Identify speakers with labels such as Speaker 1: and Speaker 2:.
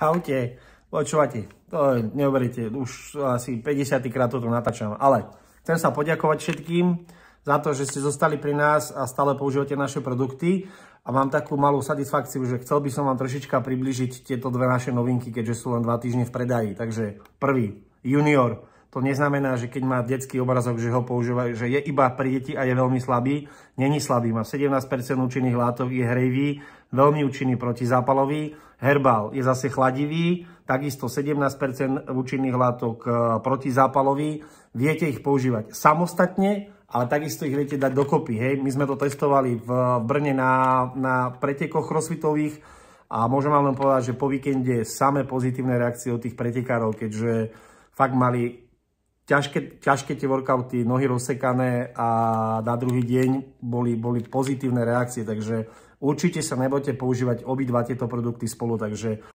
Speaker 1: Čaute, počúvate, to neuveríte, už asi 50. krát toto natáčam, ale chcem sa poďakovať všetkým za to, že ste zostali pri nás a stále používate naše produkty a mám takú malú satisfakciu, že chcel by som vám trošička približiť tieto dve naše novinky, keďže sú len 2 týždne v predaji. Takže prvý, Junior. To neznamená, že keď má detský obrazok, že ho používajú, že je iba pri deti a je veľmi slabý. Není slabý, má 17% účinných látok, je hrejivý, veľmi účinný protizápalový. Herbal je zase chladivý, takisto 17% účinných látok protizápalový. Viete ich používať samostatne, ale takisto ich viete dať dokopy. Hej? My sme to testovali v Brne na pretekoch crossfitových a môžem vám len povedať, že po víkende samé pozitívne reakcie od tých pretekárov, keďže fakt mali ťažké tie workouty, nohy rozsekané a na druhý deň boli pozitívne reakcie, takže určite sa nebojte používať obidva tieto produkty spolu, takže